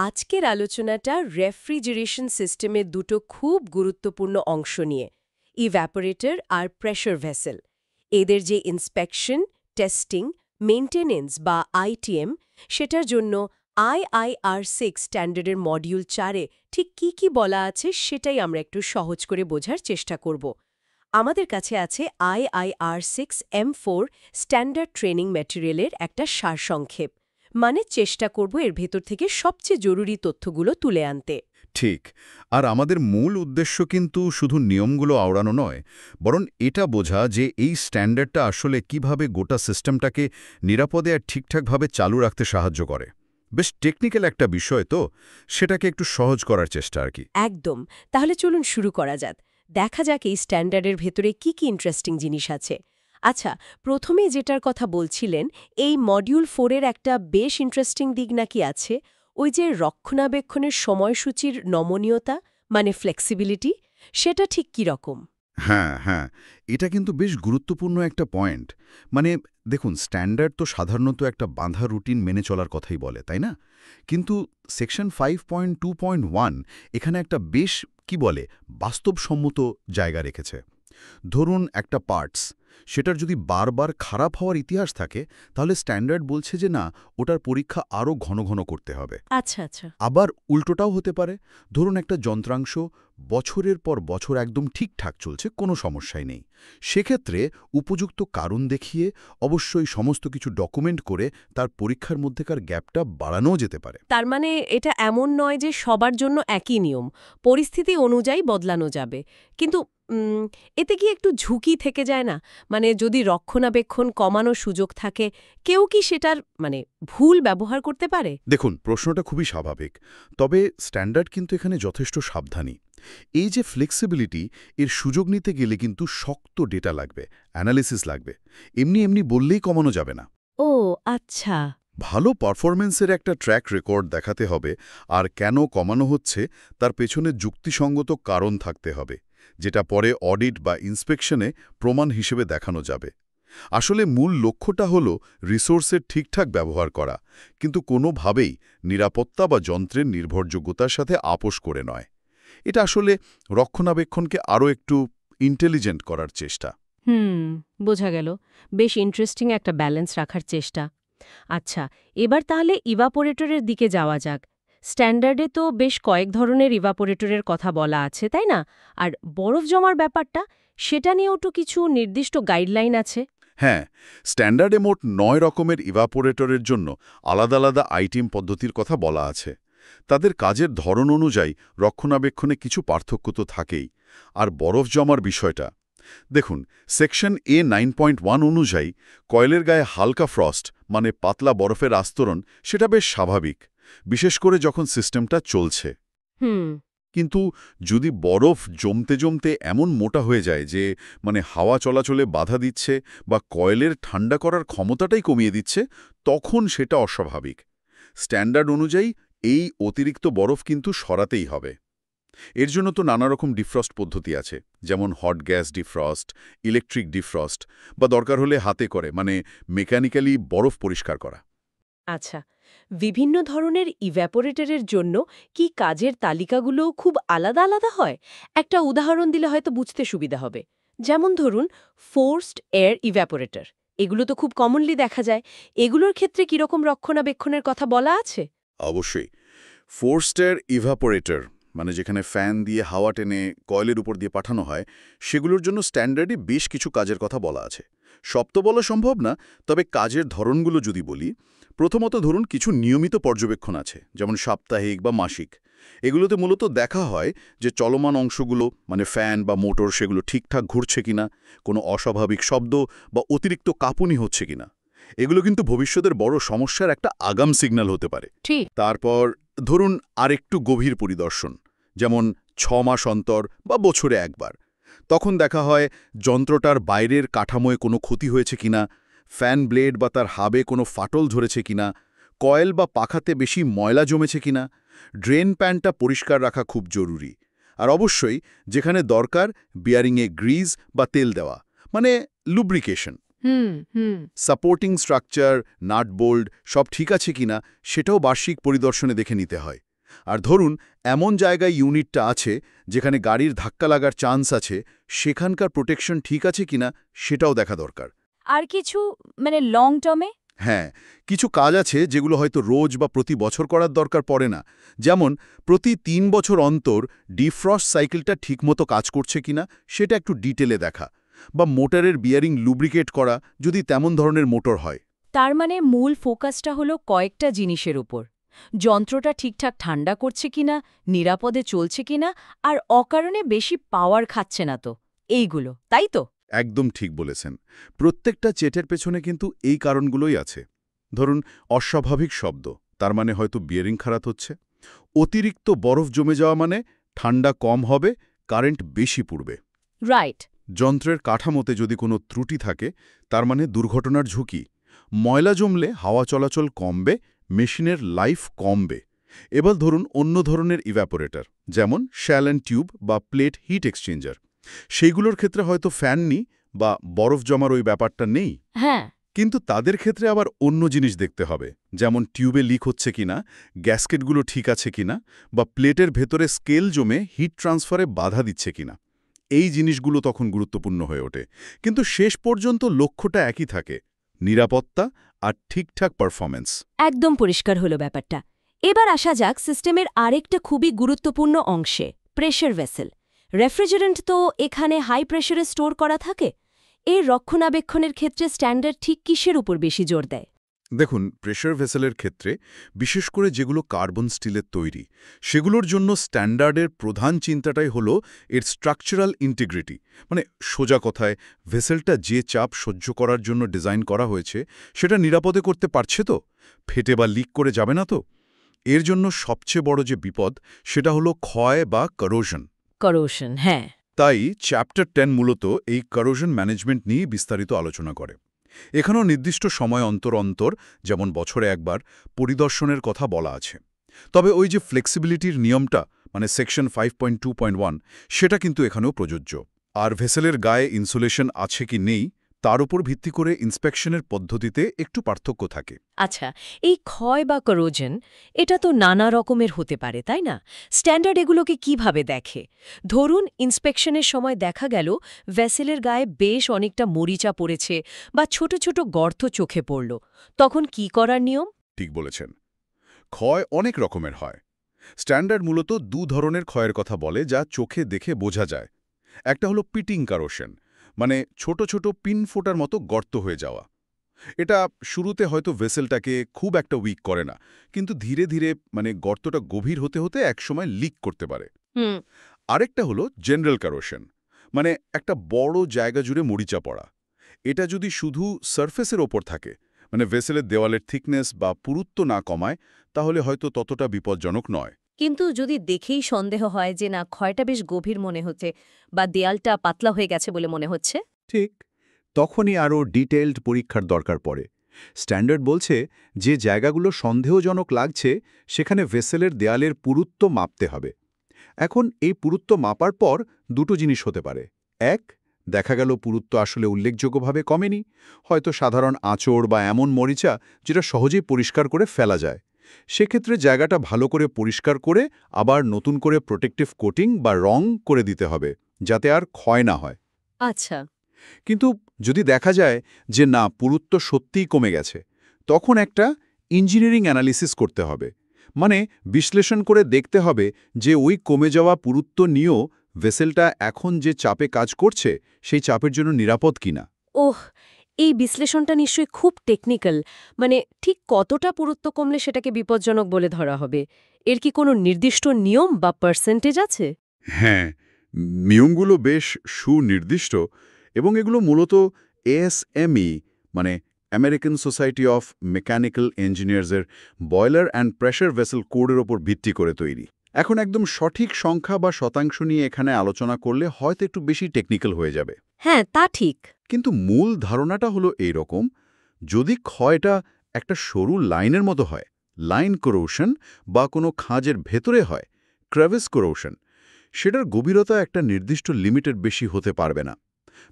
আজকের আলোচনাটা রেফ্রিজারেশন সিস্টেমের দুটো খুব গুরুত্বপূর্ণ অংশ নিয়ে, ইভ্যাপোরেটর আর প্রেশার ভেসেল। এদের যে ইন্সপেকশন, টেস্টিং, মেইনটেনেন্স বা আইটিএম, সেটার জন্য IIR6 স্ট্যান্ডার্ডের মডিউল 4-এ ঠিক কি বলা আছে সেটাই আমরা একটু সহজ করে বোঝার চেষ্টা করব। আমাদের কাছে আছে IIR6 M4 স্ট্যান্ডার্ড ট্রেনিং ম্যাটেরিয়ালের একটা সারসংক্ষেপ, মানে চেষ্টা করব এর ভেতর থেকে সবচেয়ে জরুরি তথ্যগুলো তুলে আনতে। ঠিক। আর আমাদের মূল উদ্দেশ্য কিন্তু শুধু নিয়মগুলো আওড়ানো নয়, বরং এটা বোঝা যে এই স্ট্যান্ডার্ডটা আসলে কিভাবে গোটা সিস্টেমটাকে নিরাপদে আর ঠিকঠাকভাবে চালু রাখতে সাহায্য করে। বেশ টেকনিক্যাল একটা বিষয় তো, সেটাকে একটু সহজ করার চেষ্টা আর কি। একদম। তাহলে চলুন শুরু করা যাক। দেখা যাক এই স্ট্যান্ডার্ডের ভেতরে কি ইন্টারেস্টিং জিনিস আছে। আচ্ছা, প্রথমে যেটার কথা বলছিলেন, এই মডিউল 4-এর একটা বেশ ইন্টারেস্টিং দিক নাকি আছে, ওই যে রক্ষণাবেক্ষণের সময়সূচির নমনীয়তা, মানে ফ্লেক্সিবিলিটি, সেটা ঠিক কী রকম? হ্যাঁ, এটা কিন্তু বেশ গুরুত্বপূর্ণ একটা পয়েন্ট। মানে দেখুন, স্ট্যান্ডার্ড তো সাধারণত একটা বাঁধা রুটিন মেনে চলার কথাই বলে, তাই না? কিন্তু সেকশন 5.2.1 এখানে একটা বেশ বাস্তবসম্মত জায়গা রেখেছে। ধরুন একটা পার্টস, সেটার যদি বারবার খারাপ হওয়ার ইতিহাস থাকে, তাহলে স্ট্যান্ডার্ড বলছে যে না, ওটার পরীক্ষা আরও ঘন ঘন করতে হবে। আচ্ছা। আবার উল্টোটাও হতে পারে। ধরুন একটা যন্ত্রাংশ বছরের পর বছর একদম ঠিকঠাক চলছে, কোনো সমস্যাই নেই। সেক্ষেত্রে উপযুক্ত কারণ দেখিয়ে, অবশ্যই সমস্ত কিছু ডকুমেন্ট করে তার পরীক্ষার মধ্যেকার গ্যাপটা বাড়ানোও যেতে পারে। তার মানে এটা এমন নয় যে সবার জন্য একই নিয়ম, পরিস্থিতি অনুযায়ী বদলানো যাবে। কিন্তু এতে কি একটু ঝুঁকি থেকে যায় না? মানে যদি রক্ষণাবেক্ষণ কমানোর সুযোগ থাকে, কেউ কি সেটার ভুল ব্যবহার করতে পারে? দেখুন, প্রশ্নটা খুবই স্বাভাবিক। তবে স্ট্যান্ডার্ড কিন্তু এখানে যথেষ্ট সাবধানী। এই যে ফ্লেক্সিবিলিটি, এর সুযোগ নিতে গেলে কিন্তু শক্ত ডেটা লাগবে, অ্যানালিসিস লাগবে। এমনি বললেই কমানো যাবে না। ও আচ্ছা। ভালো পারফরম্যান্সের একটা ট্র্যাক রেকর্ড দেখাতে হবে, আর কেন কমানো হচ্ছে তার পেছনে যুক্তিসঙ্গত কারণ থাকতে হবে, যেটা পরে অডিট বা ইন্সপেকশনে প্রমাণ হিসেবে দেখানো যাবে। আসলে মূল লক্ষ্যটা হলো রিসোর্সের ঠিকঠাক ব্যবহার করা, কিন্তু কোনোভাবেই নিরাপত্তা বা যন্ত্রের নির্ভরযোগ্যতার সাথে আপোস করে নয়। এটা আসলে রক্ষণাবেক্ষণকে আরও একটু ইন্টেলিজেন্ট করার চেষ্টা। বোঝা গেল। বেশ ইন্টারেস্টিং একটা ব্যালেন্স রাখার চেষ্টা। আচ্ছা, এবার তাহলে ইভাপোরেটরের দিকে যাওয়া যাক। স্ট্যান্ডার্ডে তো বেশ কয়েক ধরনের ইভাপোরেটরের কথা বলা আছে, তাই না? আর বরফ জমার ব্যাপারটা, সেটা নিয়েও তো কিছু নির্দিষ্ট গাইডলাইন আছে। হ্যাঁ, স্ট্যান্ডার্ডে মোট 9 রকমের ইভাপোরেটরের জন্য আলাদা আলাদা আইটিএম পদ্ধতির কথা বলা আছে। তাদের কাজের ধরন অনুযায়ী রক্ষণাবেক্ষণে কিছু পার্থক্য তো থাকেই। আর বরফ জমার বিষয়টা দেখুন, সেকশন A9.1 অনুযায়ী কয়েলের গায়ে হালকা ফ্রস্ট, মানে পাতলা বরফের আস্তরণ, সেটা বেশ স্বাভাবিক, বিশেষ করে যখন সিস্টেমটা চলছে। হুম কিন্তু যদি বরফ জমতে জমতে এমন মোটা হয়ে যায় যে হাওয়া চলাচলে বাধা দিচ্ছে বা কয়েলের ঠান্ডা করার ক্ষমতাটাই কমিয়ে দিচ্ছে, তখন সেটা অস্বাভাবিক। স্ট্যান্ডার্ড অনুযায়ী এই অতিরিক্ত বরফ কিন্তু সরাতেই হবে। এর জন্য তো নানা রকম ডিফ্রস্ট পদ্ধতি আছে, যেমন hot gas defrost, electric defrost, বা দরকার হলে হাতে করে মেকানিক্যালি বরফ পরিষ্কার করা। আচ্ছা, বিভিন্ন ধরনের ইভ্যাপোরেটরের জন্য কি কাজের তালিকাগুলো খুব আলাদা আলাদা হয়? একটা উদাহরণ দিলে হয়তো বুঝতে সুবিধা হবে। যেমন ধরুন, ফোর্সড এয়ার ইভ্যাপোরেটর, এগুলো তো খুব কমনলি দেখা যায়। এগুলোর ক্ষেত্রে কিরকম রক্ষণাবেক্ষণের কথা বলা আছে? অবশ্যই। ফোর্সড এয়ার ইভাপোরেটর, যেখানে ফ্যান দিয়ে হাওয়া টেনে কয়েলের উপর দিয়ে পাঠানো হয়, সেগুলোর জন্য স্ট্যান্ডার্ডে বেশ কিছু কাজের কথা বলা আছে। সব তো বলা সম্ভব না, তবে কাজের ধরনগুলো যদি বলি, প্রথমত ধরুন কিছু নিয়মিত পর্যবেক্ষণ আছে, যেমন সাপ্তাহিক বা মাসিক। এগুলোতে মূলত দেখা হয় যে চলমান অংশগুলো, ফ্যান বা মোটর, সেগুলো ঠিকঠাক ঘুরছে কিনা, কোনো অস্বাভাবিক শব্দ বা অতিরিক্ত কাঁপুনি হচ্ছে কিনা। এগুলো কিন্তু ভবিষ্যতের বড় সমস্যার একটা আগাম সিগন্যাল হতে পারে। ঠিক। তারপর ধরুন আরেকটু গভীর পরিদর্শন, যেমন 6 মাস অন্তর বা বছরে একবার। তখন দেখা হয় যন্ত্রটার বাইরের কাঠামোয় কোনো ক্ষতি হয়েছে কিনা, ফ্যান ব্লেড বা তার হাবে কোনো ফাটল ধরেছে কিনা, কয়েল বা পাখাতে বেশি ময়লা জমেছে কিনা। ড্রেন প্যানটা পরিষ্কার রাখা খুব জরুরি। আর অবশ্যই যেখানে দরকার, বিয়ারিংয়ে গ্রিজ বা তেল দেওয়া, লুব্রিকেশন। হুম সাপোর্টিং স্ট্রাকচার, নাট বোল্ট সব ঠিক আছে কিনা, সেটাও বার্ষিক পরিদর্শনে দেখে নিতে হয়। আর ধরুন এমন জায়গায় ইউনিটটা আছে যেখানে গাড়ির ধাক্কা লাগার চান্স আছে, সেখানকার প্রোটেকশন ঠিক আছে কিনা সেটাও দেখা দরকার। আর কিছু লং টার্মে? হ্যাঁ, কিছু কাজ আছে যেগুলো হয়তো রোজ বা প্রতি বছর করার দরকার পড়ে না। যেমন প্রতি ৩ বছর অন্তর ডিফ্রস্ট সাইকেলটা ঠিকমতো কাজ করছে কিনা সেটা একটু ডিটেলে দেখা, বা মোটরের বিয়ারিং লুব্রিকেট করা যদি তেমন ধরনের মোটর হয়। তার মূল ফোকাসটা হলো কয়েকটা জিনিসের উপর: যন্ত্রটা ঠিকঠাক ঠান্ডা করছে কিনা, নিরাপদে চলছে কিনা, আর অকারণে বেশি পাওয়ার খাচ্ছে না তো, এইগুলো, তাই তো? একদম ঠিক বলেছেন। প্রত্যেকটা চেটের পেছনে কিন্তু এই কারণগুলোই আছে। ধরুন অস্বাভাবিক শব্দ, তার মানে হয়তো বিয়ারিং খারাপ হচ্ছে। অতিরিক্ত বরফ জমে যাওয়া মানে ঠান্ডা কম হবে, কারেন্ট বেশি পুড়বে। রাইট। যন্ত্রের কাঠামোতে যদি কোনো ত্রুটি থাকে, তার মানে দুর্ঘটনার ঝুঁকি। ময়লা জমলে হাওয়া চলাচল কমবে, মেশিনের লাইফ কমবে। এবার ধরুন অন্য ধরনের ইভ্যাপোরেটর, যেমন শ্যাল অ্যান্ড টিউব বা প্লেট হিট এক্সচেঞ্জার। সেইগুলোর ক্ষেত্রে হয়তো ফ্যান নেই বা বরফ জমার ওই ব্যাপারটা নেই। হ্যাঁ। কিন্তু তাদের ক্ষেত্রে আবার অন্য জিনিস দেখতে হবে, যেমন টিউবে লিক হচ্ছে কিনা, গ্যাসকেটগুলো ঠিক আছে কিনা, বা প্লেটের ভেতরে স্কেল জমে হিট ট্রান্সফারে বাধা দিচ্ছে কিনা। এই জিনিসগুলো তখন গুরুত্বপূর্ণ হয়ে ওঠে। কিন্তু শেষ পর্যন্ত লক্ষ্যটা একই থাকে: নিরাপত্তা আর ঠিকঠাক পারফরম্যান্স। একদম পরিষ্কার হলো ব্যাপারটা। এবার আসা যাক সিস্টেমের আরেকটা খুবই গুরুত্বপূর্ণ অংশে, প্রেশার ভেসেল। রেফ্রিজারেন্ট তো এখানে হাই প্রেশারে স্টোর করা থাকে। এর রক্ষণাবেক্ষণের ক্ষেত্রে স্ট্যান্ডার্ড ঠিক কিসের উপর বেশি জোর দেয়? দেখুন, প্রেশার ভেসেলের ক্ষেত্রে বিশেষ করে যেগুলো কার্বন স্টিলের তৈরি, সেগুলোর জন্য স্ট্যান্ডার্ডের প্রধান চিন্তাটাই হলো এর স্ট্রাকচারাল ইন্টিগ্রিটি। মানে সোজা কথায়, ভেসেলটা যে চাপ সহ্য করার জন্য ডিজাইন করা হয়েছে সেটা নিরাপদে করতে পারছে তো, ফেটে বা লিক করে যাবে না তো। এর জন্য সবচেয়ে বড় যে বিপদ সেটা হলো ক্ষয় বা করোশন। করোশন, হ্যাঁ। তাই চ্যাপ্টার 10 মূলত এই করোশন ম্যানেজমেন্ট নিয়ে বিস্তারিত আলোচনা করে। এখানেও নির্দিষ্ট সময় অন্তর অন্তর, যেমন বছরে একবার, পরিদর্শনের কথা বলা আছে। তবে ওই যে ফ্লেক্সিবিলিটির নিয়মটা, মানে সেকশন 5.2.1, সেটা কিন্তু এখানেও প্রযোজ্য। আর ভেসেলের গায়ে ইনসুলেশন আছে কি নেই তার উপর ভিত্তি করে ইন্সপেকশনের পদ্ধতিতে একটু পার্থক্য থাকে। আচ্ছা, এই ক্ষয় বা করোজন, এটা তো নানা রকমের হতে পারে, তাই না? স্ট্যান্ডার্ড এগুলোকে কিভাবে দেখে? ধরুন ইন্সপেকশনের সময় দেখা গেল ভেসেলের গায়ে বেশ অনেকটা মরিচা পড়েছে বা ছোট ছোট গর্ত চোখে পড়ল, তখন কি করার নিয়ম? ঠিক বলেছেন। ক্ষয় অনেক রকমের হয়। স্ট্যান্ডার্ড মূলত দু ধরনের ক্ষয়ের কথা বলে যা চোখে দেখে বোঝা যায়। একটা হলো পিটিং কারোশন, মানে ছোট ছোট পিন ফোটার মতো গর্ত হয়ে যাওয়া। এটা শুরুতে হয়তো ভেসেলটাকে খুব একটা উইক করে না, কিন্তু ধীরে ধীরে গর্তটা গভীর হতে হতে একসময় লিক করতে পারে। হুম। আরেকটা হলো জেনারেল কারোশন, মানে একটা বড় জায়গা জুড়ে মরিচা পড়া। এটা যদি শুধু সারফেসের ওপর থাকে, মানে ভেসেলের দেওয়ালের থিকনেস বা পুরুত্ব না কমায়, তাহলে হয়তো ততটা বিপজ্জনক নয়। কিন্তু যদি দেখেই সন্দেহ হয় যে না, ক্ষয়টা বেশ গভীর মনে হচ্ছে বা দেয়ালটা পাতলা হয়ে গেছে বলে মনে হচ্ছে, ঠিক তখনই আরও ডিটেইলড পরীক্ষার দরকার পড়ে। স্ট্যান্ডার্ড বলছে যে জায়গাগুলো সন্দেহজনক লাগছে সেখানে ভেসেলের দেয়ালের পুরুত্ব মাপতে হবে। এখন এই পুরুত্ব মাপার পর দুটো জিনিস হতে পারে। এক, দেখা গেল পুরুত্ব আসলে উল্লেখযোগ্যভাবে কমেনি, হয়তো সাধারণ আঁচড় বা এমন মরিচা যেটা সহজেই পরিষ্কার করে ফেলা যায়। সেক্ষেত্রে জায়গাটা ভালো করে পরিষ্কার করে আবার নতুন করে প্রোটেক্টিভ কোটিং বা রং করে দিতে হবে, যাতে আর ক্ষয় না হয়। আচ্ছা, কিন্তু যদি দেখা যায় যে না, পুরুত্ব সত্যিই কমে গেছে, তখন একটা ইঞ্জিনিয়ারিং অ্যানালিসিস করতে হবে। মানে বিশ্লেষণ করে দেখতে হবে যে ওই কমে যাওয়া পুরুত্ব নিয়েও ভেসেলটা এখন যে চাপে কাজ করছে সেই চাপের জন্য নিরাপদ কিনা। ওহ, এই বিশ্লেষণটা নিশ্চয়ই খুব টেকনিক্যাল। ঠিক কতটা পুরুত্ব কমলে সেটাকে বিপজ্জনক বলে ধরা হবে? এর কি কোনো নির্দিষ্ট নিয়ম বা পার্সেন্টেজ আছে? হ্যাঁ, নিয়মগুলো বেশ সুনির্দিষ্ট এবং এগুলো মূলত এএসএমই, মানে আমেরিকান সোসাইটি অফ মেকানিক্যাল ইঞ্জিনিয়ার্সের বয়লার অ্যান্ড প্রেশার ভেসেল কোডের ওপর ভিত্তি করে তৈরি। এখন একদম সঠিক সংখ্যা বা শতাংশ নিয়ে এখানে আলোচনা করলে হয়তো একটু বেশি টেকনিক্যাল হয়ে যাবে। হ্যাঁ, তা ঠিক। কিন্তু মূল ধারণাটা হলো এই রকম: যদি ক্ষয়টা একটা সরু লাইনের মতো হয়, লাইন করোশন, বা কোনো খাঁজের ভেতরে হয়, ক্রেভিস করোশন, সেটার গভীরতা একটা নির্দিষ্ট লিমিটের বেশি হতে পারবে না।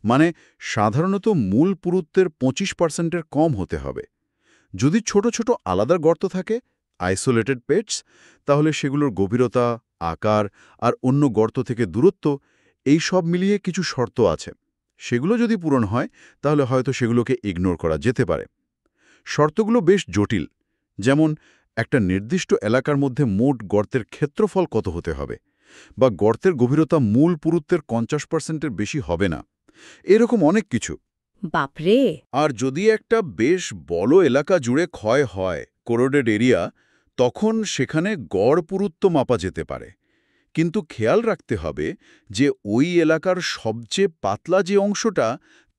মানে সাধারণত মূল পুরুত্বের 25% কম হতে হবে। যদি ছোট ছোট আলাদা গর্ত থাকে, আইসোলেটেড পেটস, তাহলে সেগুলোর গভীরতা, আকার আর অন্য গর্ত থেকে দূরত্ব এই সব মিলিয়ে কিছু শর্ত আছে। সেগুলো যদি পূরণ হয় তাহলে হয়তো সেগুলোকে ইগনোর করা যেতে পারে। শর্তগুলো বেশ জটিল, যেমন একটা নির্দিষ্ট এলাকার মধ্যে মোট গর্তের ক্ষেত্রফল কত হতে হবে, বা গর্তের গভীরতা মূল পুরুত্বের 50%-এর বেশি হবে না, এরকম অনেক কিছু। বাপরে! আর যদি একটা বেশ বড় এলাকা জুড়ে ক্ষয় হয়, কোরোডেড এরিয়া, তখন সেখানে গড় পুরুত্ব মাপা যেতে পারে। কিন্তু খেয়াল রাখতে হবে যে ওই এলাকার সবচেয়ে পাতলা যে অংশটা,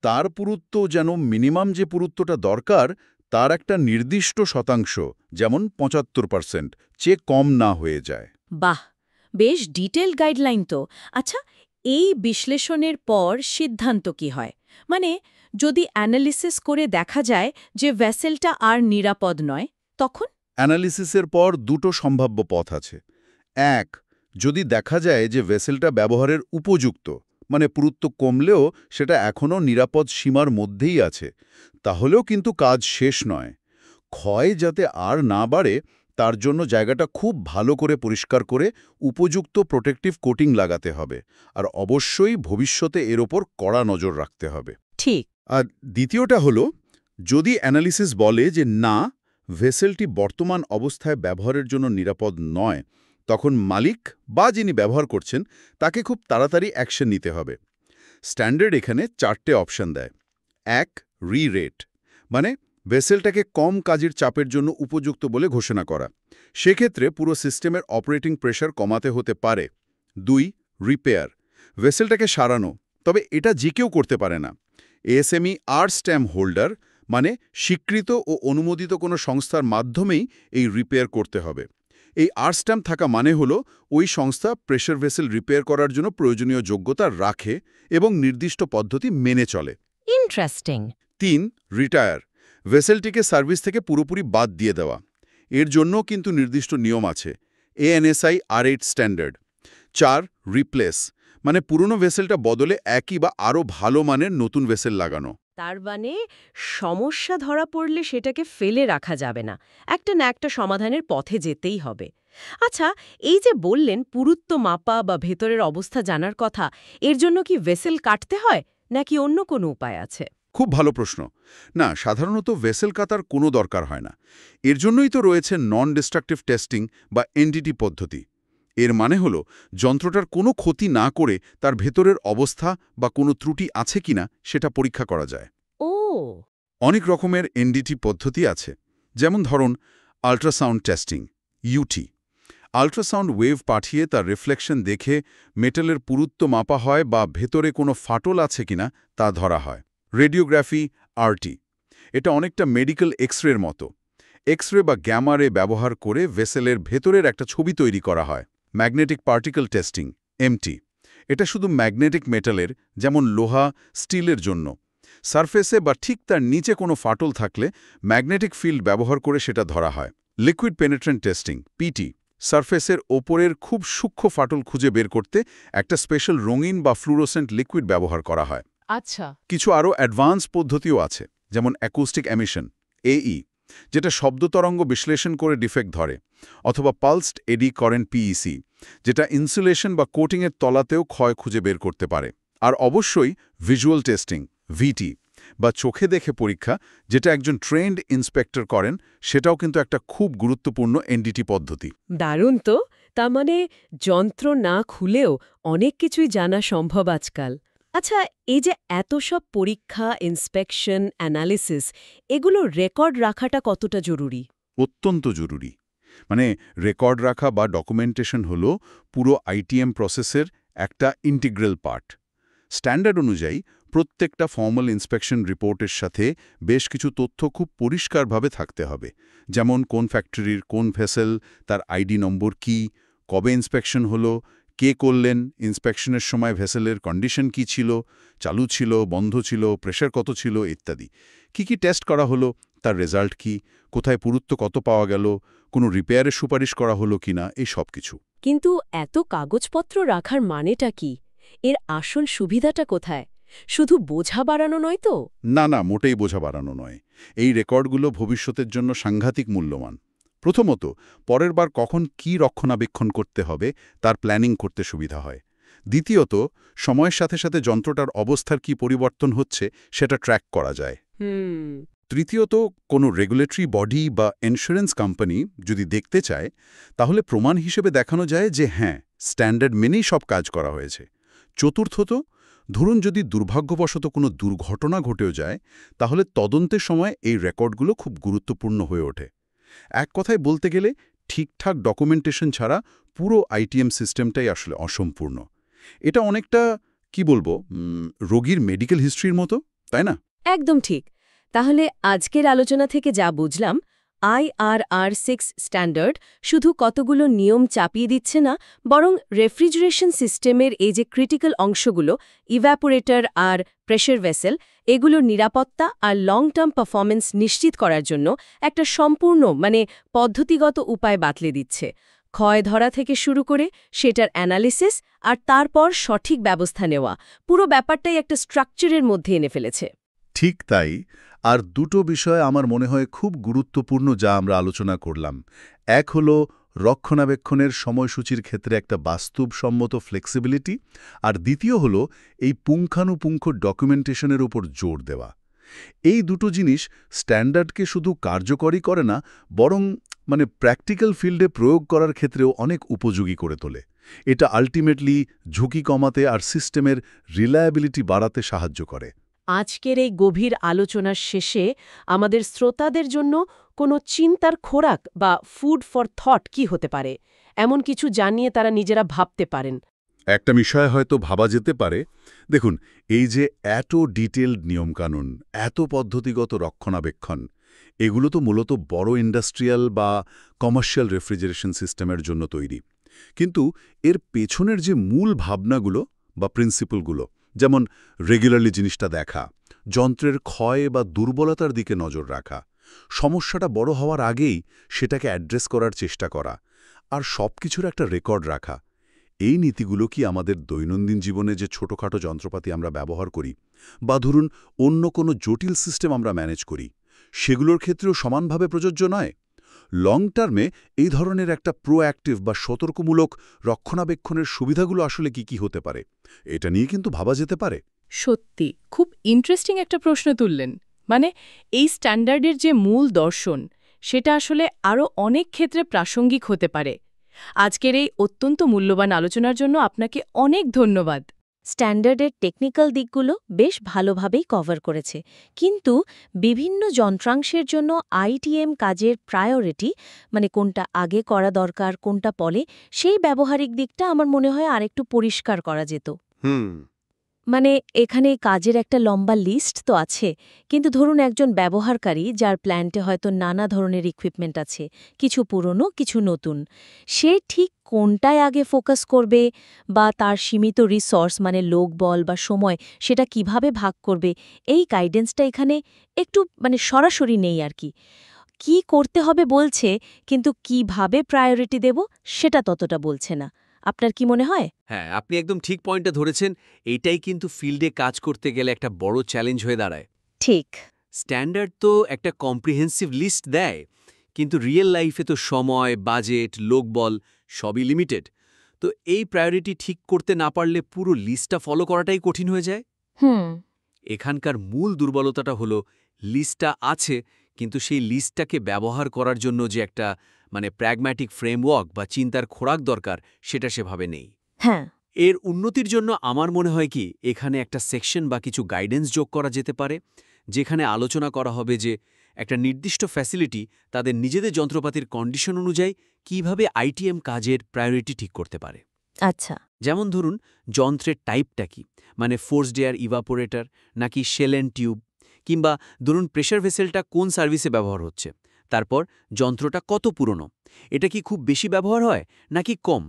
তার পুরুত্ব যেন মিনিমাম যে পুরুত্বটা দরকার তার একটা নির্দিষ্ট শতাংশ, যেমন 75%, চেয়ে কম না হয়ে যায়। বাহ, বেশ ডিটেইল গাইডলাইন তো। আচ্ছা, এই বিশ্লেষণের পর সিদ্ধান্ত কি হয়? মানে, যদি অ্যানালিসিস করে দেখা যায় যে ভেসেলটা আর নিরাপদ নয়, তখন? অ্যানালিসিসের পর দুটো সম্ভাব্য পথ আছে। এক, যদি দেখা যায় যে ভেসেলটা ব্যবহারের উপযুক্ত, মানে পুরুত্ব কমলেও সেটা এখনও নিরাপদ সীমার মধ্যেই আছে, তাহলেও কিন্তু কাজ শেষ নয়। ক্ষয় যাতে আর না বাড়ে তার জন্য জায়গাটা খুব ভালো করে পরিষ্কার করে উপযুক্ত প্রোটেক্টিভ কোটিং লাগাতে হবে, আর অবশ্যই ভবিষ্যতে এর ওপর কড়া নজর রাখতে হবে। ঠিক। আর দ্বিতীয়টা হলো, যদি অ্যানালিসিস বলে যে না, ভেসেলটি বর্তমান অবস্থায় ব্যবহারের জন্য নিরাপদ নয়, তখন মালিক বা যিনি ব্যবহার করছেন তাকে খুব তাড়াতাড়ি অ্যাকশন নিতে হবে। স্ট্যান্ডার্ড এখানে 4টে অপশন দেয়। 1, রি-রেট, মানে ভেসেলটাকে কম কাজের চাপের জন্য উপযুক্ত বলে ঘোষণা করা। সেক্ষেত্রে পুরো সিস্টেমের অপারেটিং প্রেশার কমাতে হতে পারে। 2, রিপেয়ার, ভেসেলটাকে সারানো, তবে এটা যে কেউ করতে পারে না। এএসএমই আর স্ট্যাম্প হোল্ডার, মানে স্বীকৃত ও অনুমোদিত কোনো সংস্থার মাধ্যমেই এই রিপেয়ার করতে হবে। এই আর স্ট্যাম্প থাকা মানে হলো ওই সংস্থা প্রেশার ভেসেল রিপেয়ার করার জন্য প্রয়োজনীয় যোগ্যতা রাখে এবং নির্দিষ্ট পদ্ধতি মেনে চলে। ইন্টারেস্টিং। 3, রিটায়ার, ভেসেলটিকে সার্ভিস থেকে পুরোপুরি বাদ দিয়ে দেওয়া। এর জন্য কিন্তু নির্দিষ্ট নিয়ম আছে, ANSI R8 স্ট্যান্ডার্ড। 4, রিপ্লেস, মানে পুরনো ভেসেলটা বদলে একই বা আরও ভালো মানের নতুন ভেসেল লাগানো। তার মানে সমস্যা ধরা পড়লে সেটাকে ফেলে রাখা যাবে না, একটা না একটা সমাধানের পথে যেতেই হবে। আচ্ছা, এই যে বললেন পুরুত্ব মাপা বা ভেতরের অবস্থা জানার কথা, এর জন্য কি ভেসেল কাটতে হয় নাকি অন্য কোনো উপায় আছে? খুব ভালো প্রশ্ন। না, সাধারণত ভেসেল কাটার কোনো দরকার হয় না। এর জন্যই তো রয়েছে নন ডিস্ট্রাকটিভ টেস্টিং বা NDT পদ্ধতি। এর মানে হলো যন্ত্রটার কোনো ক্ষতি না করে তার ভেতরের অবস্থা বা কোনো ত্রুটি আছে কিনা সেটা পরীক্ষা করা যায়। ও, অনেক রকমের NDT পদ্ধতি আছে, যেমন ধরুন ultrasound testing, UT। Ultrasound wave পাঠিয়ে তার রিফ্লেকশন দেখে মেটালের পুরুত্ব মাপা হয় বা ভেতরে কোনো ফাটল আছে কিনা তা ধরা হয়। রেডিওগ্রাফি, RT, এটা অনেকটা মেডিকেল এক্সরের মতো। এক্সরে বা গ্যামা রে ব্যবহার করে ভেসেলের ভেতরের একটা ছবি তৈরি করা হয়। ম্যাগনেটিক পার্টিকেল টেস্টিং, MT, এটা শুধু ম্যাগনেটিক মেটালের, যেমন লোহা, স্টিলের জন্য। সারফেসে বা ঠিক তার নিচে কোনো ফাটল থাকলে ম্যাগনেটিক ফিল্ড ব্যবহার করে সেটা ধরা হয়। লিকুইড পেনিট্রেন্ট টেস্টিং, PT, সারফেসের ওপরের খুব সূক্ষ্ম ফাটল খুঁজে বের করতে একটা স্পেশাল রঙিন বা ফ্লুরোসেন্ট লিকুইড ব্যবহার করা হয়। আচ্ছা। কিছু আরও অ্যাডভান্স পদ্ধতিও আছে, যেমন অ্যাকুস্টিক এমিশন, AE, যেটা শব্দ তরঙ্গ বিশ্লেষণ করে ডিফেক্ট ধরে, অথবা পালসড এডি কারেন্ট, PEC, যেটা ইনসুলেশন বা কোটিংয়ের তলাতেও ক্ষয় খুঁজে বের করতে পারে। আর অবশ্যই ভিজুয়াল টেস্টিং, VT, বা চোখে দেখে পরীক্ষা, যেটা একজন ট্রেন্ড ইন্সপেক্টর করেন, সেটাও কিন্তু একটা খুব গুরুত্বপূর্ণ NDT পদ্ধতি। দারুণ তো। তার মানে যন্ত্র না খুলেও অনেক কিছুই জানা সম্ভব আজকাল। আচ্ছা, এই যে এত সব পরীক্ষা, ইন্সপেকশন, অ্যানালিসিস, এগুলো রেকর্ড রাখাটা কতটা জরুরি? অত্যন্ত জরুরি। মানে রেকর্ড রাখা বা ডকুমেন্টেশন হলো পুরো ITM প্রসেসের একটা ইন্টিগ্রাল পার্ট। স্ট্যান্ডার্ড অনুযায়ী প্রত্যেকটা ফর্মাল ইন্সপেকশন রিপোর্টের সাথে বেশ কিছু তথ্য খুব পরিষ্কারভাবে থাকতে হবে, যেমন কোন ফ্যাক্টরির কোন ভেসেল, তার ID নম্বর কি, কবে ইন্সপেকশন হলো, কে করলেন, ইন্সপেকশনের সময় ভেসেলের কন্ডিশন কি ছিল, চালু ছিল, বন্ধ ছিল, প্রেশার কত ছিল ইত্যাদি। কি টেস্ট করা হলো, তার রেজাল্ট কি, কোথায় পুরুত্ব কত পাওয়া গেল, কোনো রিপেয়ারের সুপারিশ করা হলো কিনা, এই সব কিছু। কিন্তু এত কাগজপত্র রাখার মানেটা কি? এর আসল সুবিধাটা কোথায়? শুধু বোঝা বাড়ানো নয় তো? না, মোটেই বোঝা বাড়ানো নয়। এই রেকর্ডগুলো ভবিষ্যতের জন্য সাংঘাতিক মূল্যবান। প্রথমত, পরের বার কখন কি রক্ষণাবেক্ষণ করতে হবে তার প্ল্যানিং করতে সুবিধা হয়। দ্বিতীয়ত, সময়ের সাথে সাথে যন্ত্রটার অবস্থার কি পরিবর্তন হচ্ছে সেটা ট্র্যাক করা যায়। তৃতীয়ত, কোনো রেগুলেটরি বডি বা ইন্স্যুরেন্স কোম্পানি যদি দেখতে চায়, তাহলে প্রমাণ হিসেবে দেখানো যায় যে হ্যাঁ, স্ট্যান্ডার্ড মেনেই সব কাজ করা হয়েছে। চতুর্থত, ধরুন যদি দুর্ভাগ্যবশত কোনো দুর্ঘটনা ঘটেও যায়, তাহলে তদন্তের সময় এই রেকর্ডগুলো খুব গুরুত্বপূর্ণ হয়ে ওঠে। এক কথায় বলতে গেলে ঠিকঠাক ডকুমেন্টেশন ছাড়া পুরো আইটিএম সিস্টেমটাই আসলে অসম্পূর্ণ। এটা অনেকটা কি বলবো, রোগীর মেডিকেল হিস্ট্রির মতো, তাই না? একদম ঠিক। তাহলে আজকের আলোচনা থেকে যা বুঝলাম, IRR6 স্ট্যান্ডার্ড শুধু কতগুলো নিয়ম চাপিয়ে দিচ্ছে না, বরং রেফ্রিজারেশন সিস্টেমের এই যে ক্রিটিক্যাল অংশগুলো, ইভ্যাপোরেটর আর প্রেশার ভেসেল, এগুলোর নিরাপত্তা আর লং টার্ম পারফরমেন্স নিশ্চিত করার জন্য একটা সম্পূর্ণ পদ্ধতিগত উপায় বাতলে দিচ্ছে। ক্ষয় ধরা থেকে শুরু করে সেটার অ্যানালিসিস আর তারপর সঠিক ব্যবস্থা নেওয়া, পুরো ব্যাপারটাই একটা স্ট্রাকচারের মধ্যে এনে ফেলেছে। ঠিক তাই। আর দুটো বিষয় আমার মনে হয় খুব গুরুত্বপূর্ণ যা আমরা আলোচনা করলাম। এক হলো রক্ষণাবেক্ষণের সময়সূচির ক্ষেত্রে একটা বাস্তবসম্মত ফ্লেক্সিবিলিটি, আর দ্বিতীয় হলো এই পুঙ্খানুপুঙ্খ ডকুমেন্টেশনের উপর জোর দেওয়া। এই দুটো জিনিস স্ট্যান্ডার্ডকে শুধু কার্যকরী করে না, বরং প্র্যাকটিক্যাল ফিল্ডে প্রয়োগ করার ক্ষেত্রেও অনেক উপযোগী করে তোলে। এটা আলটিমেটলি ঝুঁকি কমাতে আর সিস্টেমের রিলায়াবিলিটি বাড়াতে সাহায্য করে। আজকের এই গভীর আলোচনার শেষে আমাদের শ্রোতাদের জন্য কোনো চিন্তার খোরাক বা ফুড ফর থট কি হতে পারে, এমন কিছু জানিয়ে তারা নিজেরা ভাবতে পারেন? একটা বিষয় হয়তো ভাবা যেতে পারে, দেখুন, এই যে এত ডিটেলড নিয়মকানুন, এত পদ্ধতিগত রক্ষণাবেক্ষণ, এগুলো তো মূলত বড় ইন্ডাস্ট্রিয়াল বা কমার্শিয়াল রেফ্রিজারেশন সিস্টেমের জন্য তৈরি। কিন্তু এর পেছনের যে মূল ভাবনাগুলো বা প্রিন্সিপলগুলো, যেমন রেগুলারলি জিনিসটা দেখা, যন্ত্রের ক্ষয় বা দুর্বলতার দিকে নজর রাখা, সমস্যাটা বড় হওয়ার আগেই সেটাকে অ্যাড্রেস করার চেষ্টা করা, আর সবকিছুর একটা রেকর্ড রাখা, এই নীতিগুলো কি আমাদের দৈনন্দিন জীবনে যে ছোটখাটো যন্ত্রপাতি আমরা ব্যবহার করি বা ধরুন অন্য কোনো জটিল সিস্টেম আমরা ম্যানেজ করি, সেগুলোর ক্ষেত্রেও সমানভাবে প্রযোজ্য নয়? লং টার্মে এই ধরনের একটা প্রোঅ্যাক্টিভ বা সতর্কমূলক রক্ষণাবেক্ষণের সুবিধাগুলো আসলে কি হতে পারে, এটা নিয়ে কিন্তু ভাবা যেতে পারে। সত্যি খুব ইন্টারেস্টিং একটা প্রশ্ন তুললেন। এই স্ট্যান্ডার্ডের যে মূল দর্শন, সেটা আসলে আরও অনেক ক্ষেত্রে প্রাসঙ্গিক হতে পারে। আজকের এই অত্যন্ত মূল্যবান আলোচনার জন্য আপনাকে অনেক ধন্যবাদ। স্ট্যান্ডার্ডের টেকনিক্যাল দিকগুলো বেশ ভালোভাবেই কভার করেছে, কিন্তু বিভিন্ন যন্ত্রাংশের জন্য আইটিএম কাজের প্রায়োরিটি, কোনটা আগে করা দরকার কোনটা পরে, সেই ব্যবহারিক দিকটা আমার মনে হয় আরেকটু পরিষ্কার করা যেত। এখানে কাজের একটা লম্বা লিস্ট তো আছে, কিন্তু ধরুন একজন ব্যবহারকারী যার প্ল্যান্টে হয়তো নানা ধরনের ইকুইপমেন্ট আছে, কিছু পুরনো কিছু নতুন, সে ঠিক কোনটায় আগে ফোকাস করবে বা তার সীমিত রিসোর্স লোকবল বা সময় সেটা কিভাবে ভাগ করবে, এই গাইডেন্সটা এখানে একটু সরাসরি নেই আর কি। কি করতে হবে বলছে, কিন্তু কিভাবে প্রায়োরিটি দেব সেটা ততটা বলছে না। আপনার কি মনে হয়? হ্যাঁ, আপনি একদম ঠিক পয়েন্টটা ধরেছেন। এইটাই কিন্তু ফিল্ডে কাজ করতে গেলে একটা বড় চ্যালেঞ্জ হয়ে দাঁড়ায়। ঠিক। স্ট্যান্ডার্ড তো একটা কম্প্রিহেন্সিভ লিস্ট দেয়, কিন্তু রিয়েল লাইফে তো সময়, বাজেট, লোকবল সবই লিমিটেড। তো এই প্রায়োরিটি ঠিক করতে না পারলে পুরো লিস্টটা ফলো করাটাই কঠিন হয়ে যায়। এখানকার মূল দুর্বলতাটা হলো লিস্টটা আছে, কিন্তু সেই লিস্টটাকে ব্যবহার করার জন্য যে একটা প্র্যাগম্যাটিক ফ্রেমওয়ার্ক বা চিন্তার খোরাক দরকার, সেটা সেভাবে নেই। হ্যাঁ। এর উন্নতির জন্য আমার মনে হয় কি, এখানে একটা সেকশন বা কিছু গাইডেন্স যোগ করা যেতে পারে, যেখানে আলোচনা করা হবে যে একটা নির্দিষ্ট ফ্যাসিলিটি তাদের নিজেদের যন্ত্রপাতির কন্ডিশন অনুযায়ী কিভাবে আইটিএম কাজের প্রায়োরিটি ঠিক করতে পারে। আচ্ছা। যেমন ধরুন, যন্ত্রের টাইপটা কি, ফোর্সড এয়ার ইভাপোরেটর নাকি শেল অ্যান্ড টিউব, কিংবা ধরুন প্রেশার ভেসেলটা কোন সার্ভিসে ব্যবহার হচ্ছে, তারপর যন্ত্রটা কত পুরনো, এটা কি খুব বেশি ব্যবহার হয় নাকি কম,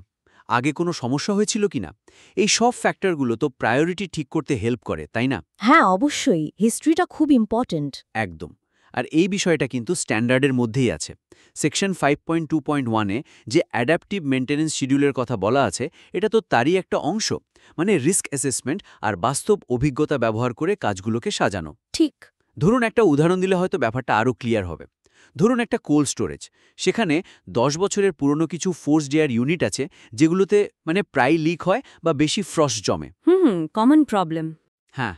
আগে কোনো সমস্যা হয়েছিল কিনা, এই সব ফ্যাক্টরগুলো তো প্রায়োরিটি ঠিক করতে হেল্প করে, তাই না? হ্যাঁ, অবশ্যই হিস্ট্রিটা খুব ইম্পর্ট্যান্ট। একদম। আর এই বিষয়টা কিন্তু স্ট্যান্ডার্ডের মধ্যেই আছে। সেকশন 5.2.1-এ যে অ্যাডাপটিভ মেইনটেন্যান্স শিডিউলের কথা বলা আছে, এটা তো তারই একটা অংশ, রিস্ক অ্যাসেসমেন্ট আর বাস্তব অভিজ্ঞতা ব্যবহার করে কাজগুলোকে সাজানো। ঠিক। ধরুন একটা উদাহরণ দিলে হয়তো ব্যাপারটা আরও ক্লিয়ার হবে। ধরুন একটা কোল্ড স্টোরেজ, সেখানে 10 বছরের পুরনো কিছু ফোর্সড এয়ার ইউনিট আছে যেগুলোতে প্রায় লিক হয় বা বেশি ফ্রস্ট জমে। Common problem. হ্যাঁ,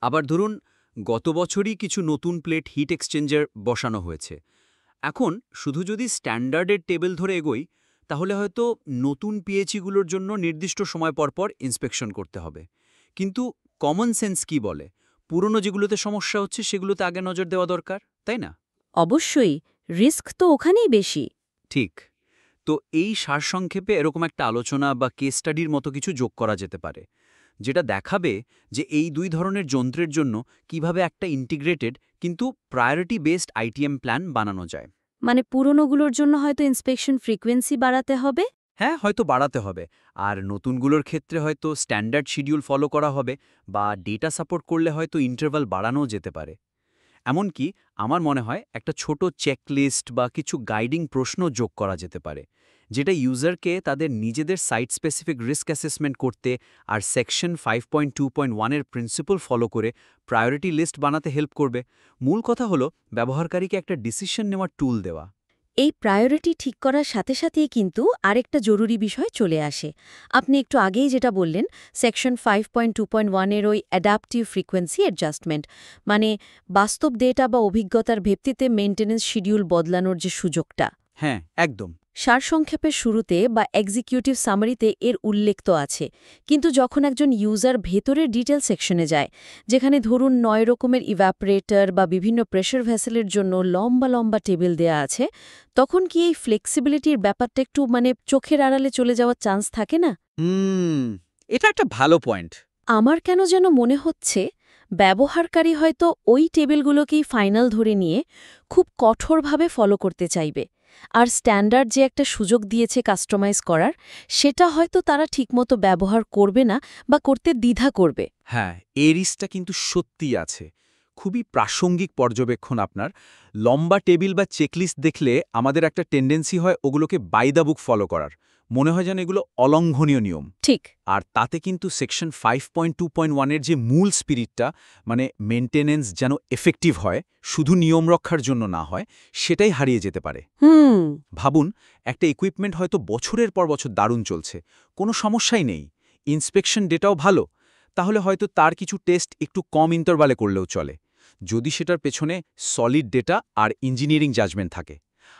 আবার ধরুন গত বছরই কিছু নতুন প্লেট হিট এক্সচেঞ্জার বসানো হয়েছে। এখন শুধু যদি স্ট্যান্ডার্ডের টেবিল ধরে এগোই, তাহলে হয়তো নতুন পিএইচইগুলোর জন্য নির্দিষ্ট সময় পরপর ইন্সপেকশন করতে হবে। কিন্তু কমন সেন্স কি বলে, পুরনো যেগুলোতে সমস্যা হচ্ছে সেগুলোতে আগে নজর দেওয়া দরকার, তাই না? অবশ্যই, রিস্ক তো ওখানেই বেশি। ঠিক। তো এই সারসংক্ষেপে এরকম একটা আলোচনা বা কেস স্টাডির মতো কিছু যোগ করা যেতে পারে, যেটা দেখাবে যে এই দুই ধরনের যন্ত্রের জন্য কিভাবে একটা ইন্টিগ্রেটেড কিন্তু প্রায়োরিটি বেসড আইটিএম প্ল্যান বানানো যায়। মানে পুরনোগুলোর জন্য হয়তো ইন্সপেকশন ফ্রিকোয়েন্সি বাড়াতে হবে। হ্যাঁ, হয়তো বাড়াতে হবে, আর নতুনগুলোর ক্ষেত্রে হয়তো স্ট্যান্ডার্ড শিডিউল ফলো করা হবে, বা ডেটা সাপোর্ট করলে হয়তো ইন্টারভাল বাড়ানোও যেতে পারে। এমনকি আমার মনে হয় একটা ছোট চেকলিস্ট বা কিছু গাইডিং প্রশ্ন যোগ করা যেতে পারে, যেটা ইউজারকে তাদের নিজেদের সাইট স্পেসিফিক রিস্ক অ্যাসেসমেন্ট করতে আর সেকশন 5.2.1 এর প্রিন্সিপল ফলো করে প্রায়োরিটি লিস্ট বানাতে হেল্প করবে। মূল কথা হলো ব্যবহারকারীকে একটা ডিসিশন নেওয়ার টুল দেওয়া। এই প্রায়োরিটি ঠিক করার সাথে সাথেই কিন্তু আরেকটা জরুরি বিষয় চলে আসে। আপনি একটু আগেই যেটা বললেন, সেকশন 5.2.1 এর ওই অ্যাডাপটিভ ফ্রিকোয়েন্সি অ্যাডজাস্টমেন্ট, মানে বাস্তব ডেটা বা অভিজ্ঞতার ভিত্তিতে মেইনটেন্যান্স শিডিউল বদলানোর যে সুযোগটা। হ্যাঁ, একদম। সারসংক্ষেপের শুরুতে বা এক্সিকিউটিভ সামারিতে এর উল্লেখ তো আছে, কিন্তু যখন একজন ইউজার ভেতরের ডিটেল সেকশনে যায়, যেখানে ধরুন 9 রকমের ইভ্যাপোরেটর বা বিভিন্ন প্রেশার ভেসেলের জন্য লম্বা লম্বা টেবিল দেয়া আছে, তখন কি এই ফ্লেক্সিবিলিটির ব্যাপারটা একটু চোখের আড়ালে চলে যাওয়ার চান্স থাকে না? এটা একটা ভালো পয়েন্ট। আমার কেন যেন মনে হচ্ছে ব্যবহারকারী হয়তো ওই টেবিলগুলোকেই ফাইনাল ধরে নিয়ে খুব কঠোরভাবে ফলো করতে চাইবে, আর স্ট্যান্ডার্ড যে একটা সুযোগ দিয়েছে কাস্টমাইজ করার, সেটা হয়তো তারা ঠিকমতো ব্যবহার করবে না বা করতে দ্বিধা করবে। হ্যাঁ, এই রিস্কটা কিন্তু সত্যিই আছে। খুবই প্রাসঙ্গিক পর্যবেক্ষণ আপনার। লম্বা টেবিল বা চেকলিস্ট দেখলে আমাদের একটা টেন্ডেন্সি হয় ওগুলোকে বাই দ্য বুক ফলো করার, মনে হয় যেন এগুলো অলঙ্ঘনীয় নিয়ম। ঠিক। আর তাতে কিন্তু সেকশন 5.2.1 এর যে মূল স্পিরিটটা, মানে মেইনটেনেন্স যেন এফেক্টিভ হয়, শুধু নিয়ম রক্ষার জন্য না হয়, সেটাই হারিয়ে যেতে পারে। ভাবুন, একটা ইকুইপমেন্ট হয়তো বছরের পর বছর দারুণ চলছে, কোনো সমস্যাই নেই, ইন্সপেকশন ডেটাও ভালো, তাহলে হয়তো তার কিছু টেস্ট একটু কম ইন্টারভালে করলেও চলে, যদি সেটার পেছনে সলিড ডেটা আর ইঞ্জিনিয়ারিং জাজমেন্ট থাকে।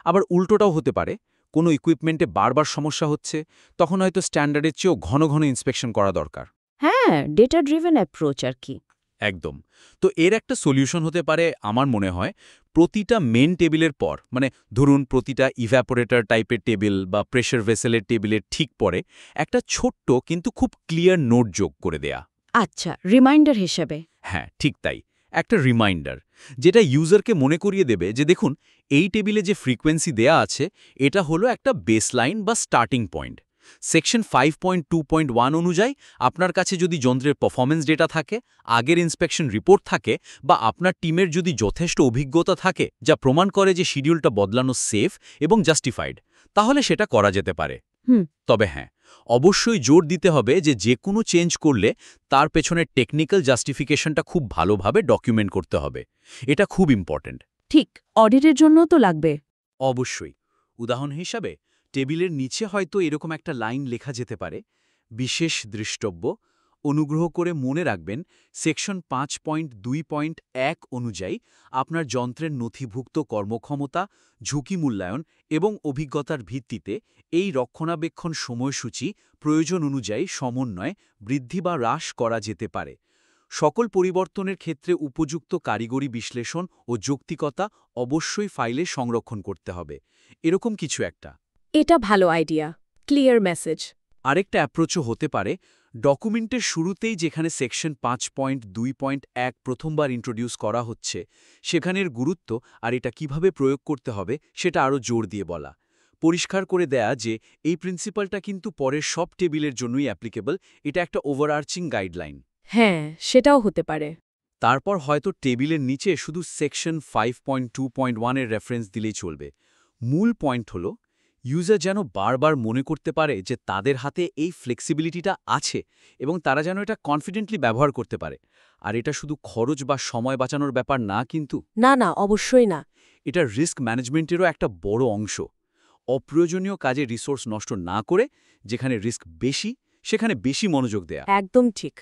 আবার উল্টোটাও হতে পারে, কোনো ইকুইপমেন্টে বারবার সমস্যা হচ্ছে, তখন হয়তো স্ট্যান্ডার্ডের চেয়েও ঘন ঘন ইন্সপেকশন করা দরকার। হ্যাঁ, ডেটা ড্রিভেন অ্যাপ্রোচ আর কি। একদম। তো এর একটা সলিউশন হতে পারে আমার মনে হয়, প্রতিটা মেন টেবিলের পর, মানে ধরুন প্রতিটা ইভ্যাপোরেটর টাইপের টেবিল বা প্রেশার ভেসেলের টেবিলের ঠিক পরে একটা ছোট্ট কিন্তু খুব ক্লিয়ার নোট যোগ করে দেয়া। আচ্ছা, রিমাইন্ডার হিসেবে। হ্যাঁ, ঠিক তাই, একটা রিমাইন্ডার, যেটা ইউজারকে মনে করিয়ে দেবে যে দেখুন, এই টেবিলে যে ফ্রিকোয়েন্সি দেয়া আছে এটা হলো একটা বেসলাইন বা স্টার্টিং পয়েন্ট। সেকশন 5.2.1 অনুযায়ী আপনার কাছে যদি যন্ত্রের পারফরম্যান্স ডেটা থাকে, আগের ইন্সপেকশন রিপোর্ট থাকে, বা আপনার টিমের যদি যথেষ্ট অভিজ্ঞতা থাকে যা প্রমাণ করে যে শিডিউলটা বদলানো সেফ এবং জাস্টিফাইড, তাহলে সেটা করা যেতে পারে। তবে হ্যাঁ, অবশ্যই জোর দিতে হবে যে কোনো চেঞ্জ করলে তার পেছনের টেকনিক্যাল জাস্টিফিকেশনটা খুব ভালোভাবে ডকুমেন্ট করতে হবে। এটা খুব ইম্পর্ট্যান্ট। ঠিক, অডিটের জন্য তো লাগবে। অবশ্যই। উদাহরণ হিসাবে টেবিলের নিচে হয়তো এরকম একটা লাইন লেখা যেতে পারে, বিশেষ দৃষ্টব্য, অনুগ্রহ করে মনে রাখবেন সেকশন 5.2.1 অনুযায়ী আপনার যন্ত্রের নথিভুক্ত কর্মক্ষমতা, ঝুঁকি মূল্যায়ন এবং অভিজ্ঞতার ভিত্তিতে এই রক্ষণাবেক্ষণ সময়সূচি প্রয়োজন অনুযায়ী সমন্বয়ে বৃদ্ধি বা হ্রাস করা যেতে পারে। সকল পরিবর্তনের ক্ষেত্রে উপযুক্ত কারিগরি বিশ্লেষণ ও যৌক্তিকতা অবশ্যই ফাইলে সংরক্ষণ করতে হবে। এরকম কিছু একটা। এটা ভালো আইডিয়া, ক্লিয়ার মেসেজ। আরেকটা অ্যাপ্রোচও হতে পারে, ডকুমেন্টের শুরুতেই যেখানে সেকশন 5.2.1 প্রথমবার ইন্ট্রোডিউস করা হচ্ছে, সেখানের গুরুত্ব আর এটা কিভাবে প্রয়োগ করতে হবে সেটা আরও জোর দিয়ে বলা, পরিষ্কার করে দেয়া যে এই প্রিন্সিপালটা কিন্তু পরের সব টেবিলের জন্যই অ্যাপ্লিকেবল, এটা একটা ওভারআর্চিং গাইডলাইন। হ্যাঁ, সেটাও হতে পারে। তারপর হয়তো টেবিলের নিচে শুধু সেকশন 5.2.1 এর রেফারেন্স দিলেই চলবে। মূল পয়েন্ট হলো, ইউজার যেন বারবার মনে করতে পারে যে তাদের হাতে এই ফ্লেক্সিবিলিটিটা আছে এবং তারা যেন এটা কনফিডেন্টলি ব্যবহার করতে পারে। আর এটা শুধু খরচ বা সময় বাঁচানোর ব্যাপার না কিন্তু। না, অবশ্যই না। এটা রিস্ক ম্যানেজমেন্টেরও একটা বড় অংশ। অপ্রয়োজনীয় কাজে রিসোর্স নষ্ট না করে যেখানে রিস্ক বেশি সেখানে বেশি মনোযোগ দেয়া। একদম ঠিক।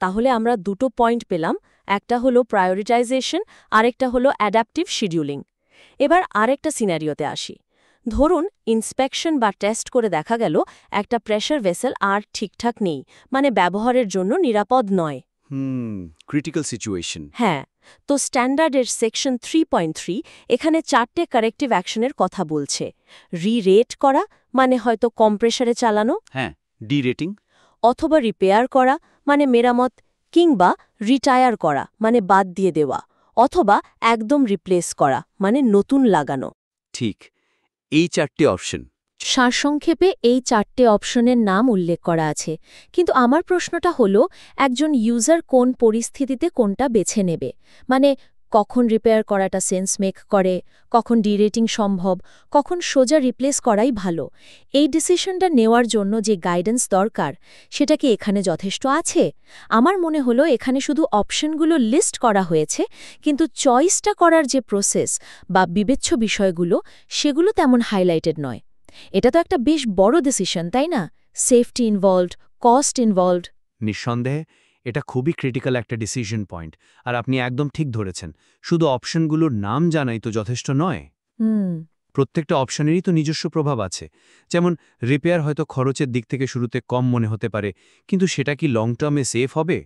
তাহলে আমরা দুটো পয়েন্ট পেলাম, একটা হলো প্রায়োরিটাইজেশন, আরেকটা হলো অ্যাডাপটিভ শিডিউলিং। এবার আরেকটা সিনারিওতে আসি। ধরুন ইন্সপেকশন বা টেস্ট করে দেখা গেল একটা প্রেশার ভেসেল আর ঠিকঠাক নেই, মানে ব্যবহারের জন্য নিরাপদ নয়। Critical situation. হ্যাঁ, তো স্ট্যান্ডার্ডের সেকশন 3.3 এখানে 4টে কারেক্টিভ অ্যাকশনের কথা বলছে। রি-রেট করা, মানে হয়তো কম প্রেশারে চালানো, হ্যাঁ, ডি রেটিং, অথবা রিপেয়ার করা, মানে মেরামত, কিংবা রিটায়ার করা, মানে বাদ দিয়ে দেওয়া, অথবা একদম রিপ্লেস করা, মানে নতুন লাগানো। ঠিক। এই 4টে অপশন। সারসংক্ষেপে এই 4টে অপশনের নাম উল্লেখ করা আছে, কিন্তু আমার প্রশ্নটা হলো একজন ইউজার কোন পরিস্থিতিতে কোনটা বেছে নেবে? মানে কখন রিপেয়ার করাটা সেন্স মেক করে, কখন ডিরেটিং সম্ভব, কখন সোজা রিপ্লেস করাই ভালো? এই ডিসিশনটা নেওয়ার জন্য যে গাইডেন্স দরকার সেটা কি এখানে যথেষ্ট আছে? আমার মনে হলো এখানে শুধু অপশনগুলো লিস্ট করা হয়েছে, কিন্তু চয়েসটা করার যে প্রসেস বা বিবেচ্য বিষয়গুলো সেগুলো তেমন হাইলাইটেড নয়। এটা তো একটা বেশ বড় ডিসিশন, তাই না? Safety involved, cost involved. নিঃসন্দেহে এটা খুবই ক্রিটিক্যাল একটা ডিসিশন পয়েন্ট, আর আপনি একদম ঠিক ধরেছেন। শুধু অপশনগুলোর নাম জানাই তো যথেষ্ট নয়। প্রত্যেকটা অপশনেরই তো নিজস্ব প্রভাব আছে। যেমন রিপেয়ার হয়তো খরচের দিক থেকে শুরুতে কম মনে হতে পারে, কিন্তু সেটা কি লং টার্মে সেফ হবে?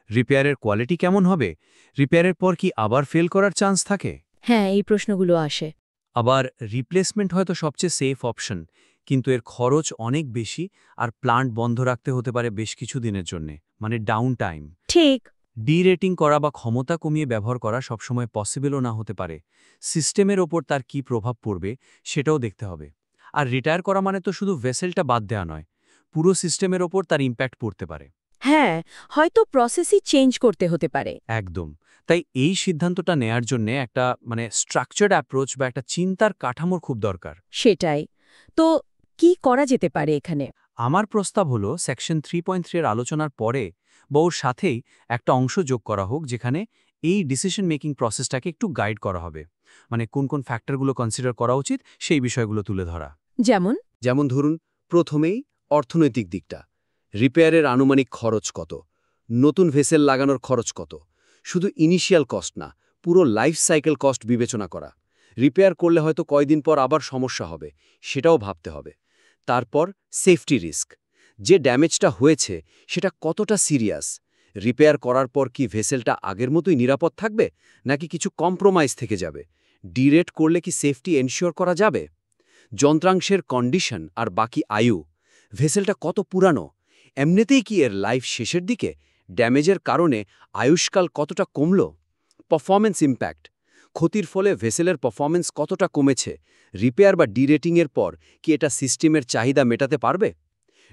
রিপেয়ারের কোয়ালিটি কেমন হবে? রিপেয়ারের পর কি আবার ফেল করার চান্স থাকে? হ্যাঁ, এই প্রশ্নগুলো আসে। আবার রিপ্লেসমেন্ট হয়তো সবচেয়ে সেফ অপশন, কিন্তু এর খরচ অনেক বেশি, আর প্লান্ট বন্ধ রাখতে হতে পারে বেশ কিছু দিনের জন্য, মানে ডাউন টাইম। ঠিক। ডি রেটিং করা বা ক্ষমতা কমিয়ে ব্যবহার করা সবসময় পসিবলও না হতে পারে। সিস্টেমের ওপর তার কি প্রভাব পড়বে সেটাও দেখতে হবে। আর রিটায়ার করা মানে তো শুধু ভেসেলটা বাদ দেওয়া নয়, পুরো সিস্টেমের ওপর তার ইম্প্যাক্ট পড়তে পারে। হ্যাঁ, হয়তো প্রসেসই চেঞ্জ করতে হতে পারে। একদম। তাই এই সিদ্ধান্তটা নেয়ার জন্য একটা স্ট্রাকচার্ড অ্যাপ্রোচ বা একটা চিন্তার কাঠামোর খুব দরকার। সেটাই। তো কি করা যেতে পারে এখানে? আমার প্রস্তাব হলো সেকশন 3.3 এর আলোচনার পরে বা ওর সাথেই একটা অংশ যোগ করা হোক, যেখানে এই ডিসিশন মেকিং প্রসেসটাকে একটু গাইড করা হবে। মানে কোন কোন ফ্যাক্টরগুলো কনসিডার করা উচিত সেই বিষয়গুলো তুলে ধরা। যেমন ধরুন প্রথমেই অর্থনৈতিক দিকটা। রিপেয়ারের আনুমানিক খরচ কত, নতুন ভেসেল লাগানোর খরচ কত, শুধু ইনিশিয়াল কস্ট না, পুরো লাইফ সাইকেল কস্ট বিবেচনা করা। রিপেয়ার করলে হয়তো কয়দিন পর আবার সমস্যা হবে, সেটাও ভাবতে হবে। তারপর সেফটি রিস্ক, যে ড্যামেজটা হয়েছে সেটা কতটা সিরিয়াস। রিপেয়ার করার পর কি ভেসেলটা আগের মতোই নিরাপদ থাকবে, নাকি কিছু কম্প্রোমাইজ থেকে যাবে? ডিরেট করলে কি সেফটি এনশিওর করা যাবে? যন্ত্রাংশের কন্ডিশন আর বাকি আয়ু, ভেসেলটা কত পুরানো, এমনিতেই কি এর লাইফ শেষের দিকে? ড্যামেজের কারণে আয়ুষ্কাল কতটা কমল? পারফরম্যান্স ইম্প্যাক্ট, ক্ষতির ফলে ভেসেলের পারফরম্যান্স কতটা কমেছে? রিপেয়ার বা ডিরেটিংয়ের পর কি এটা সিস্টেমের চাহিদা মেটাতে পারবে?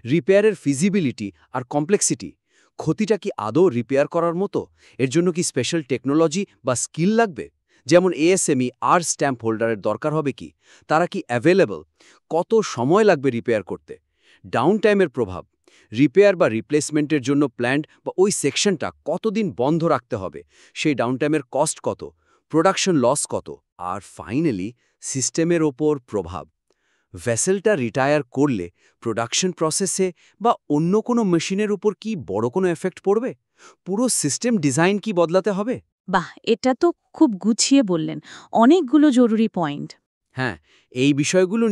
রিপেয়ারের ফিজিবিলিটি আর কমপ্লেক্সিটি, ক্ষতিটা কি আদৌ রিপেয়ার করার মতো? এর জন্য কি স্পেশাল টেকনোলজি বা স্কিল লাগবে? যেমন এএসএমই আর স্ট্যাম্প হোল্ডারের দরকার হবে কি? তারা কি অ্যাভেলেবল? কত সময় লাগবে রিপেয়ার করতে? ডাউন টাইমের প্রভাব, রিপেয়ার বা রিপ্লেসমেন্টের জন্য প্ল্যান্ট বা ওই সেকশনটা কতদিন বন্ধ রাখতে হবে, সেই ডাউন টাইমের কস্ট কত, প্রোডাকশন লস কত? আর ফাইনালি সিস্টেমের ওপর প্রভাব। ভেসেলটা রিটায়ার করলে প্রোডাকশন প্রসেসে বা অন্য কোনো মেশিনের উপর কি বড় কোনো এফেক্ট পড়বে? পুরো সিস্টেম ডিজাইন কি বদলাতে হবে? বাহ, এটা তো খুব গুছিয়ে বললেন, অনেকগুলো জরুরি পয়েন্ট। হ্যাঁ, এই বিষয়গুলো